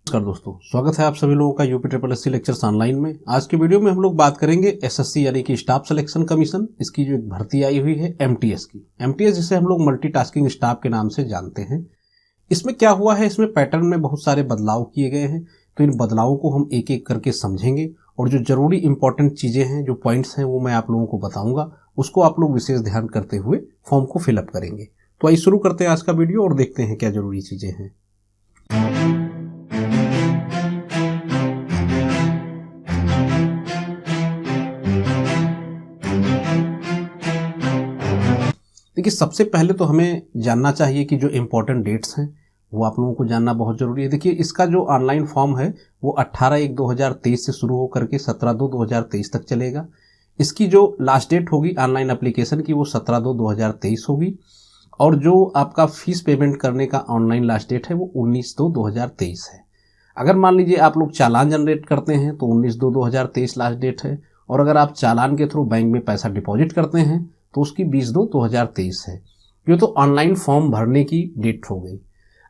नमस्कार दोस्तों, स्वागत है आप सभी लोगों का UP triple SC lectures online में। आज के वीडियो में हम लोग बात करेंगे एसएससी यानी कि स्टाफ सिलेक्शन कमीशन, इसकी जो एक भर्ती आई हुई है एमटीएस की। एमटीएस जिसे हम लोग मल्टीटास्किंग स्टाफ के नाम से जानते हैं। इसमें क्या हुआ है, इसमें पैटर्न में बहुत सारे बदलाव किए गए हैं, तो इन बदलावों को हम एक एक करके समझेंगे और जो जरूरी इंपॉर्टेंट चीजें हैं, जो पॉइंट्स हैं, वो मैं आप लोगों को बताऊंगा। उसको आप लोग विशेष ध्यान करते हुए फॉर्म को फिलअप करेंगे। तो आइए शुरू करते हैं आज का वीडियो और देखते हैं क्या जरूरी चीजें हैं। देखिए, सबसे पहले तो हमें जानना चाहिए कि जो इम्पोर्टेंट डेट्स हैं वो आप लोगों को जानना बहुत ज़रूरी है। देखिए, इसका जो ऑनलाइन फॉर्म है वो 18/1/2023 से शुरू होकर के 17/2/2023 तक चलेगा। इसकी जो लास्ट डेट होगी ऑनलाइन एप्लीकेशन की वो 17/2/2023 होगी और जो आपका फीस पेमेंट करने का ऑनलाइन लास्ट डेट है वो 19/2/2023 है। अगर मान लीजिए आप लोग चालान जनरेट करते हैं तो 19/2/2023 लास्ट डेट है, और अगर आप चालान के थ्रू बैंक में पैसा डिपॉजिट करते हैं तो उसकी 20/2/2023 है। ये तो ऑनलाइन फॉर्म भरने की डेट हो गई।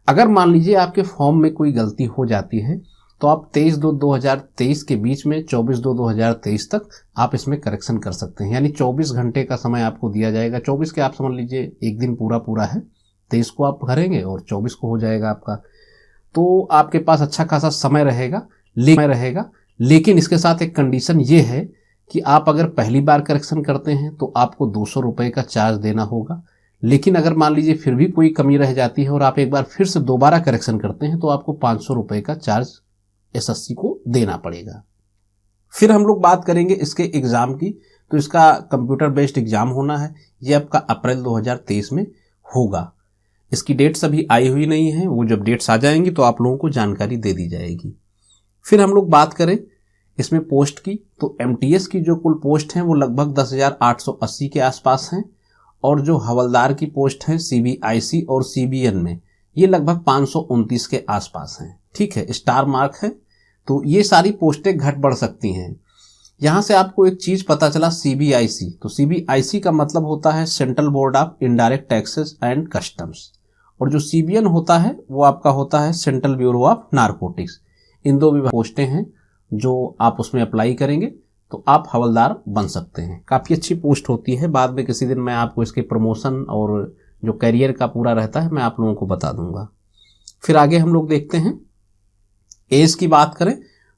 अगर मान लीजिए आपके फॉर्म में कोई गलती हो जाती है तो आप 23/2/2023 के बीच में 24/2/2023 तक आप इसमें करेक्शन कर सकते हैं। यानी 24 घंटे का समय आपको दिया जाएगा। 24 के आप समझ लीजिए एक दिन पूरा है, 23 को आप भरेंगे और 24 को हो जाएगा आपका। तो आपके पास अच्छा खासा समय रहेगा। लेकिन इसके साथ एक कंडीशन ये है कि आप अगर पहली बार करेक्शन करते हैं तो आपको 200 रुपये का चार्ज देना होगा। लेकिन अगर मान लीजिए फिर भी कोई कमी रह जाती है और आप एक बार फिर से दोबारा करेक्शन करते हैं तो आपको 500 रुपये का चार्ज एसएससी को देना पड़ेगा। फिर हम लोग बात करेंगे इसके एग्जाम की। तो इसका कंप्यूटर बेस्ड एग्जाम होना है। ये आपका अप्रैल 2023 में होगा। इसकी डेट्स अभी आई हुई नहीं है, वो जब डेट्स आ जाएंगी तो आप लोगों को जानकारी दे दी जाएगी। फिर हम लोग बात करें इसमें पोस्ट की, तो एमटीएस की जो कुल पोस्ट हैं वो लगभग 10,880 के आसपास हैं, और जो हवलदार की पोस्ट है सीबीआईसी और सीबीएन में ये लगभग 529 के आसपास हैं। ठीक है, स्टार मार्क है, तो ये सारी पोस्टें घट बढ़ सकती हैं। यहाँ से आपको एक चीज पता चला, सीबीआईसी, तो सीबीआईसी का मतलब होता है central board of indirect taxes and customs, और जो सीबीएन होता है वो आपका होता है सेंट्रल ब्यूरो ऑफ नारकोटिक्स। इन दो विभाग पोस्टें हैं जो आप उसमें अप्लाई करेंगे तो आप हवलदार बन सकते हैं। काफ़ी अच्छी पोस्ट होती है। बाद में किसी दिन मैं आपको इसके प्रमोशन और जो करियर का पूरा रहता है मैं आप लोगों को बता दूंगा। फिर आगे हम लोग देखते हैं, एज की बात करें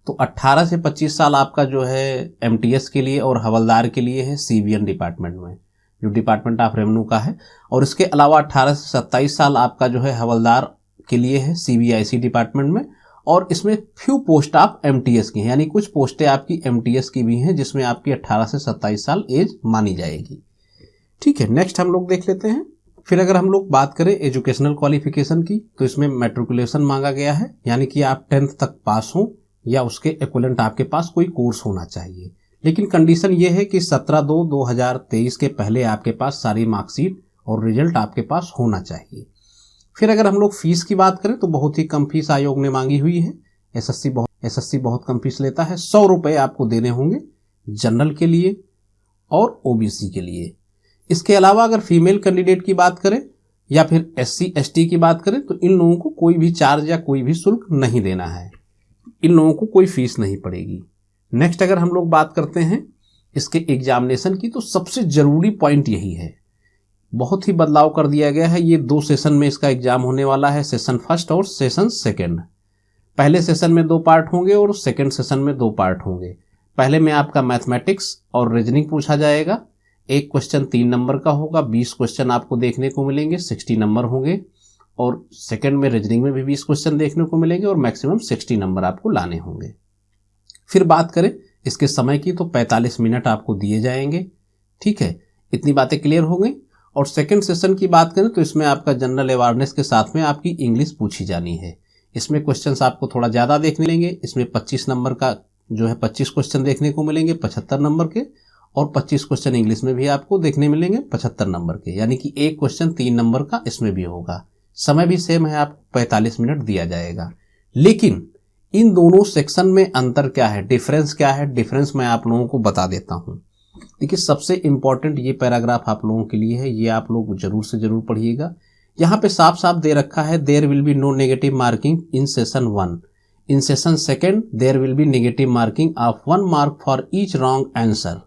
तो 18 से 25 साल आपका जो है एमटीएस के लिए और हवलदार के लिए है सीबीएन डिपार्टमेंट में, जो डिपार्टमेंट ऑफ रेवेन्यू का है। और इसके अलावा 18 से 27 साल आपका जो है हवलदार के लिए है सीबीआईसी डिपार्टमेंट में। और इसमें फ्यू पोस्ट आप एमटीएस की हैं, यानी कुछ पोस्टें आपकी एमटीएस की भी हैं जिसमें आपकी 18 से 27 साल एज मानी जाएगी। ठीक है, नेक्स्ट हम लोग देख लेते हैं। फिर अगर हम लोग बात करें एजुकेशनल क्वालिफिकेशन की, तो इसमें मैट्रिकुलेशन मांगा गया है, यानी कि आप 10th तक पास हो या उसके इक्विवेलेंट आपके पास कोई कोर्स होना चाहिए। लेकिन कंडीशन ये है कि 17/2/2023 के पहले आपके पास सारी मार्कशीट और रिजल्ट आपके पास होना चाहिए। फिर अगर हम लोग फीस की बात करें तो बहुत ही कम फीस आयोग ने मांगी हुई है। एसएससी बहुत कम फीस लेता है। 100 रुपये आपको देने होंगे जनरल के लिए और ओबीसी के लिए। इसके अलावा अगर फीमेल कैंडिडेट की बात करें या फिर एससी एसटी की बात करें तो इन लोगों को कोई भी चार्ज या कोई भी शुल्क नहीं देना है। इन लोगों को कोई फीस नहीं पड़ेगी। नेक्स्ट अगर हम लोग बात करते हैं इसके एग्जामिनेशन की, तो सबसे जरूरी पॉइंट यही है, बहुत ही बदलाव कर दिया गया है। ये 2 सेशन में इसका एग्जाम होने वाला है, सेशन फर्स्ट और सेशन सेकंड। पहले सेशन में 2 पार्ट होंगे और सेकंड सेशन में 2 पार्ट होंगे। पहले में आपका मैथमेटिक्स और रीजनिंग पूछा जाएगा। एक क्वेश्चन 3 नंबर का होगा, 20 क्वेश्चन आपको देखने को मिलेंगे, 60 नंबर होंगे। और सेकंड में रीजनिंग में भी 20 क्वेश्चन देखने को मिलेंगे और मैक्सिमम 60 नंबर आपको लाने होंगे। फिर बात करें इसके समय की तो 45 मिनट आपको दिए जाएंगे। ठीक है, इतनी बातें क्लियर हो गई। और सेकंड सेशन की बात करें तो इसमें आपका जनरल अवेयरनेस के साथ में आपकी इंग्लिश पूछी जानी है। इसमें क्वेश्चंस आपको थोड़ा ज़्यादा देखने मिलेंगे। इसमें 25 नंबर का जो है 25 क्वेश्चन देखने को मिलेंगे 75 नंबर के, और 25 क्वेश्चन इंग्लिश में भी आपको देखने मिलेंगे 75 नंबर के, यानी कि एक क्वेश्चन 3 नंबर का इसमें भी होगा। समय भी सेम है, आपको 45 मिनट दिया जाएगा। लेकिन इन दोनों सेक्शन में अंतर क्या है, डिफरेंस क्या है, डिफरेंस मैं आप लोगों को बता देता हूँ। देखिए, सबसे इंपॉर्टेंट ये पैराग्राफ आप लोगों के लिए है, ये आप लोग जरूर से जरूर पढ़िएगा। यहाँ पे साफ साफ दे रखा है, there will be no negative marking in session 1 In session second, there will be negative marking of 1 mark for each wrong answer.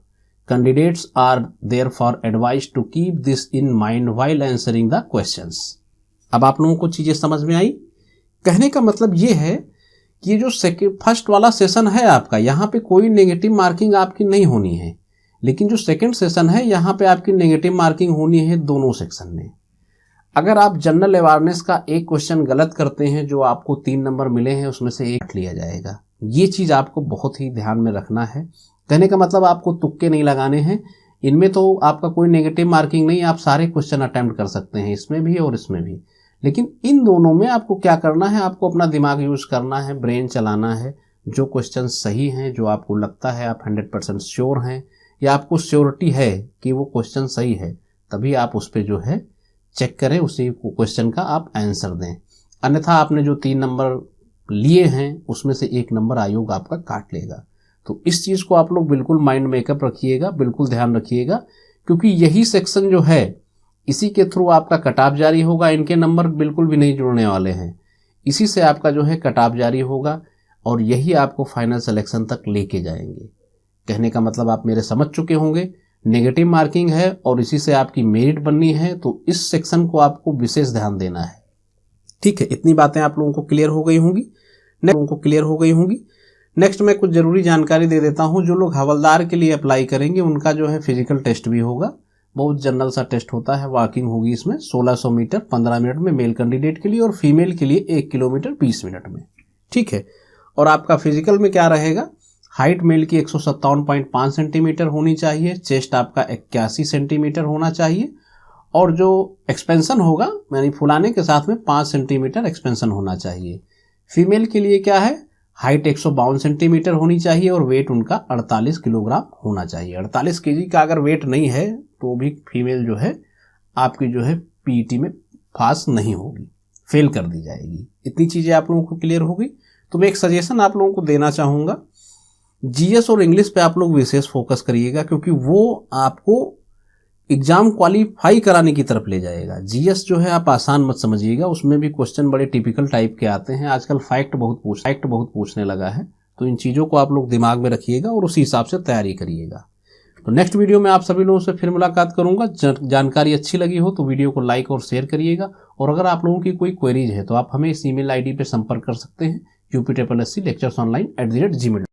Candidates are therefore advised to keep this in mind while answering the questions. अब आप लोगों को चीजें समझ में आई? कहने का मतलब ये है कि ये जो फर्स्ट वाला सेशन है आपका, यहाँ पे कोई नेगेटिव मार्किंग आपकी नहीं होनी है, लेकिन जो सेकंड सेशन है यहाँ पे आपकी नेगेटिव मार्किंग होनी है दोनों सेक्शन में। अगर आप जनरल अवेयरनेस का एक क्वेश्चन गलत करते हैं, जो आपको 3 नंबर मिले हैं उसमें से 1 लिया जाएगा। ये चीज़ आपको बहुत ही ध्यान में रखना है। कहने का मतलब आपको तुक्के नहीं लगाने हैं। इनमें तो आपका कोई नेगेटिव मार्किंग नहीं, आप सारे क्वेश्चन अटेम्प्ट कर सकते हैं, इसमें भी और इसमें भी। लेकिन इन दोनों में आपको क्या करना है, आपको अपना दिमाग यूज करना है, ब्रेन चलाना है। जो क्वेश्चन सही हैं, जो आपको लगता है आप 100% श्योर हैं या आपको श्योरिटी है कि वो क्वेश्चन सही है, तभी आप उस पर जो है चेक करें, उसी क्वेश्चन का आप आंसर दें। अन्यथा आपने जो 3 नंबर लिए हैं उसमें से 1 नंबर आयोग आपका काट लेगा। तो इस चीज़ को आप लोग बिल्कुल माइंड मेकअप रखिएगा, बिल्कुल ध्यान रखिएगा, क्योंकि यही सेक्शन जो है इसी के थ्रू आपका कट ऑफ जारी होगा। इनके नंबर बिल्कुल भी नहीं जुड़ने वाले हैं, इसी से आपका जो है कट ऑफ जारी होगा और यही आपको फाइनल सिलेक्शन तक लेके जाएंगे। कहने का मतलब आप मेरे समझ चुके होंगे। नेगेटिव मार्किंग है और इसी से आपकी मेरिट बननी है, तो इस सेक्शन को आपको विशेष ध्यान देना है। ठीक है, इतनी बातें आप लोगों को क्लियर हो गई होंगी। नेक्स्ट मैं कुछ जरूरी जानकारी दे देता हूं। जो लोग हवलदार के लिए अप्लाई करेंगे उनका जो है फिजिकल टेस्ट भी होगा। बहुत जनरल सा टेस्ट होता है, वॉकिंग होगी इसमें 1600 मीटर 15 मिनट में मेल कैंडिडेट के लिए और फीमेल के लिए 1 किलोमीटर 20 मिनट में। ठीक है, और आपका फिजिकल में क्या रहेगा, हाइट मेल की 157.5 सेंटीमीटर होनी चाहिए, चेस्ट आपका 81 सेंटीमीटर होना चाहिए और जो एक्सपेंशन होगा यानी फुलाने के साथ में 5 सेंटीमीटर एक्सपेंशन होना चाहिए। फीमेल के लिए क्या है, हाइट 152 सेंटीमीटर होनी चाहिए और वेट उनका 48 किलोग्राम होना चाहिए। 48 केजी का अगर वेट नहीं है तो भी फीमेल जो है आपकी जो है पीईटी में पास नहीं होगी, फेल कर दी जाएगी। इतनी चीज़ें आप लोगों को क्लियर होगी। तो मैं एक सजेशन आप लोगों को देना चाहूँगा, जीएस और इंग्लिश पे आप लोग विशेष फोकस करिएगा, क्योंकि वो आपको एग्जाम क्वालिफाई कराने की तरफ ले जाएगा। जीएस जो है आप आसान मत समझिएगा, उसमें भी क्वेश्चन बड़े टिपिकल टाइप के आते हैं। आजकल फैक्ट बहुत पूछने लगा है, तो इन चीज़ों को आप लोग दिमाग में रखिएगा और उसी हिसाब से तैयारी करिएगा। तो नेक्स्ट वीडियो में आप सभी लोगों से फिर मुलाकात करूंगा। जानकारी अच्छी लगी हो तो वीडियो को लाइक और शेयर करिएगा, और अगर आप लोगों की कोई क्वेरीज है तो आप हमें इस ईमेल आईडी पर संपर्क कर सकते हैं, upsc lecturesonline@gmail.com।